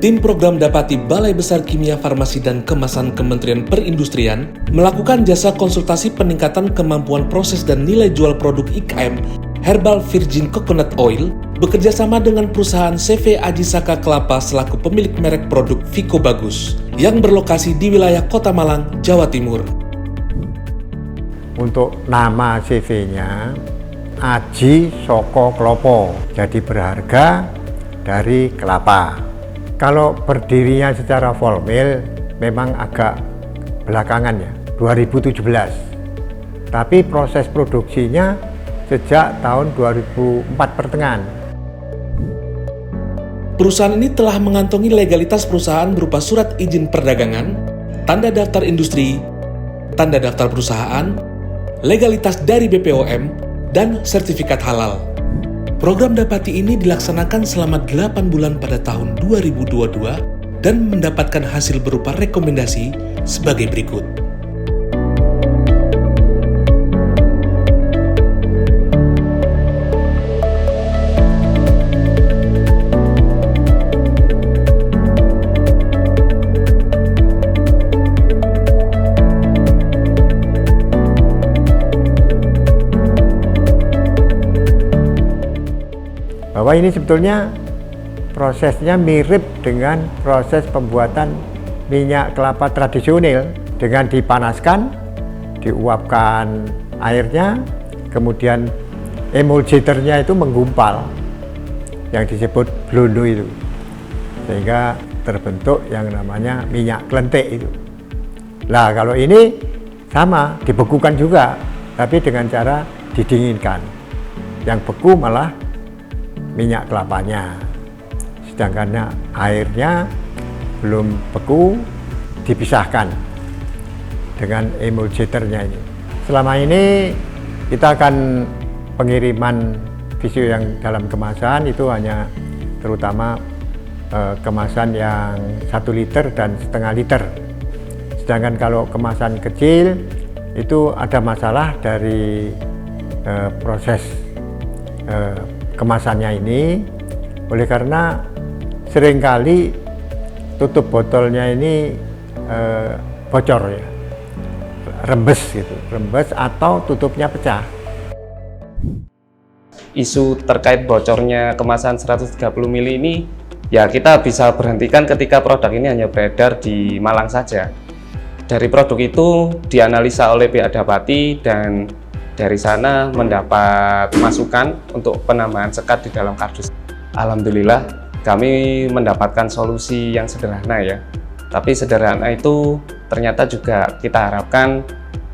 Tim program Dapati Balai Besar Kimia Farmasi dan Kemasan Kementerian Perindustrian melakukan jasa konsultasi peningkatan kemampuan proses dan nilai jual produk IKM Herbal Virgin Coconut Oil bekerjasama dengan perusahaan CV Ajisaka Kelapa selaku pemilik merek produk Vico Bagus yang berlokasi di wilayah Kota Malang, Jawa Timur. Untuk nama CV-nya Aji Soko Klopo, jadi berharga dari kelapa. Kalau berdirinya secara formal memang agak belakangan ya, 2017. Tapi proses produksinya sejak tahun 2004 pertengahan. Perusahaan ini telah mengantongi legalitas perusahaan berupa surat izin perdagangan, tanda daftar industri, tanda daftar perusahaan, legalitas dari BPOM, dan sertifikat halal. Program Dapati ini dilaksanakan selama 8 bulan pada tahun 2022 dan mendapatkan hasil berupa rekomendasi sebagai berikut. Bahwa ini sebetulnya prosesnya mirip dengan proses pembuatan minyak kelapa tradisional dengan dipanaskan, diuapkan airnya, kemudian emulgatornya itu menggumpal yang disebut blondo itu, sehingga terbentuk yang namanya minyak klentik itu. Nah, kalau ini sama, dibekukan juga, tapi dengan cara didinginkan. Yang beku malah minyak kelapanya, sedangkan airnya belum beku dipisahkan dengan emulgatornya ini. Selama ini kita akan pengiriman Visio yang dalam kemasan itu hanya terutama kemasan yang 1 liter dan setengah liter. Sedangkan kalau kemasan kecil itu ada masalah dari proses kemasannya ini, oleh karena seringkali tutup botolnya ini bocor ya, rembes gitu, rembes atau tutupnya pecah. Isu terkait bocornya kemasan 130 ml ini ya kita bisa berhentikan ketika produk ini hanya beredar di Malang saja. Dari produk itu dianalisa oleh pihak Dapati dan dari sana mendapat masukan untuk penambahan sekat di dalam kardus. Alhamdulillah kami mendapatkan solusi yang sederhana ya. Tapi sederhana itu ternyata juga kita harapkan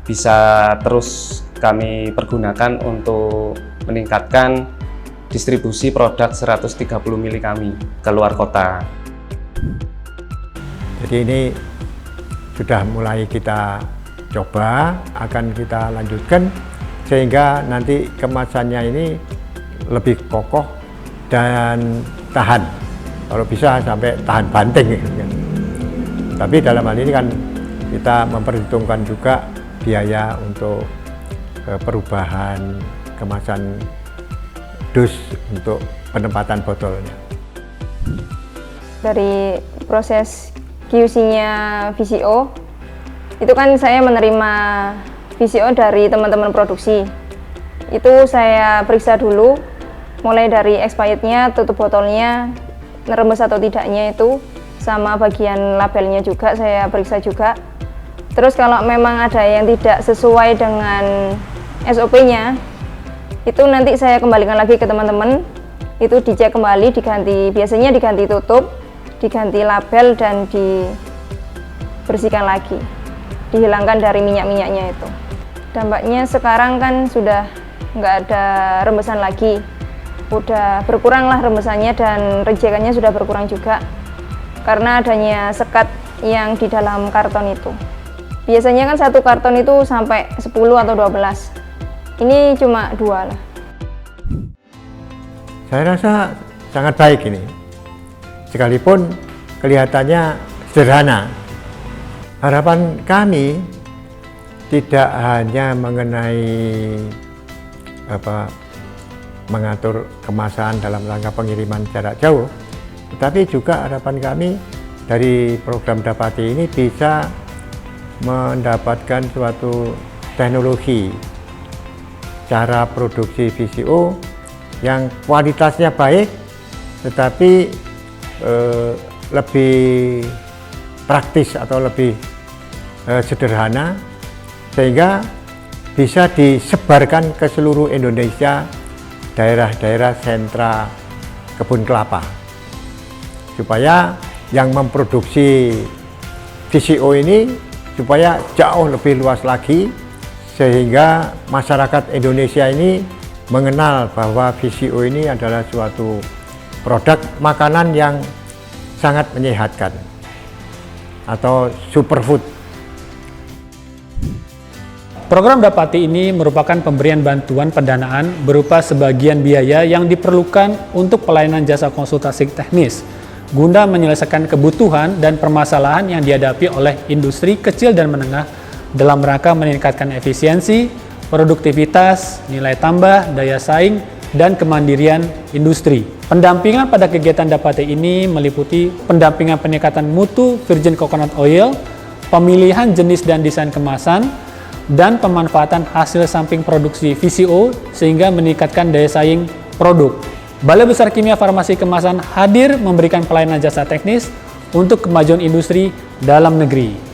bisa terus kami pergunakan untuk meningkatkan distribusi produk 130 ml kami ke luar kota. Jadi ini sudah mulai kita coba, akan kita lanjutkan sehingga nanti kemasannya ini lebih kokoh dan tahan, kalau bisa sampai tahan banting gitu kan. Tapi dalam hal ini kan kita memperhitungkan juga biaya untuk perubahan kemasan dus untuk penempatan botolnya. Dari proses QC-nya VCO itu kan saya menerima VCO dari teman-teman produksi. Itu saya periksa dulu, mulai dari expirednya, tutup botolnya, nerembes atau tidaknya itu, sama bagian labelnya juga saya periksa juga. Terus kalau memang ada yang tidak sesuai dengan SOP-nya, itu nanti saya kembalikan lagi ke teman-teman, itu dicek kembali, diganti, biasanya diganti tutup, diganti label, dan dibersihkan lagi, dihilangkan dari minyak-minyaknya itu. Dampaknya sekarang kan sudah nggak ada rembesan lagi, udah berkurang lah rembesannya dan rejekannya sudah berkurang juga karena adanya sekat yang di dalam karton itu. Biasanya kan satu karton itu sampai 10 atau 12, ini cuma 2 lah. Saya rasa sangat baik ini, sekalipun kelihatannya sederhana. Harapan kami tidak hanya mengenai mengatur kemasan dalam rangka pengiriman jarak jauh, Tetapi juga harapan kami dari program Dapati ini bisa mendapatkan suatu teknologi cara produksi VCO yang kualitasnya baik tetapi lebih praktis atau lebih sederhana sehingga bisa disebarkan ke seluruh Indonesia, daerah-daerah sentra kebun kelapa, supaya yang memproduksi VCO ini supaya jauh lebih luas lagi, sehingga masyarakat Indonesia ini mengenal bahwa VCO ini adalah suatu produk makanan yang sangat menyehatkan atau superfood. Program Dapati ini merupakan pemberian bantuan pendanaan berupa sebagian biaya yang diperlukan untuk pelayanan jasa konsultasi teknis guna menyelesaikan kebutuhan dan permasalahan yang dihadapi oleh industri kecil dan menengah dalam rangka meningkatkan efisiensi, produktivitas, nilai tambah, daya saing, dan kemandirian industri. Pendampingan pada kegiatan Dapati ini meliputi pendampingan peningkatan mutu virgin coconut oil, pemilihan jenis dan desain kemasan, dan pemanfaatan hasil samping produksi VCO sehingga meningkatkan daya saing produk. Balai Besar Kimia Farmasi Kemasan hadir memberikan pelayanan jasa teknis untuk kemajuan industri dalam negeri.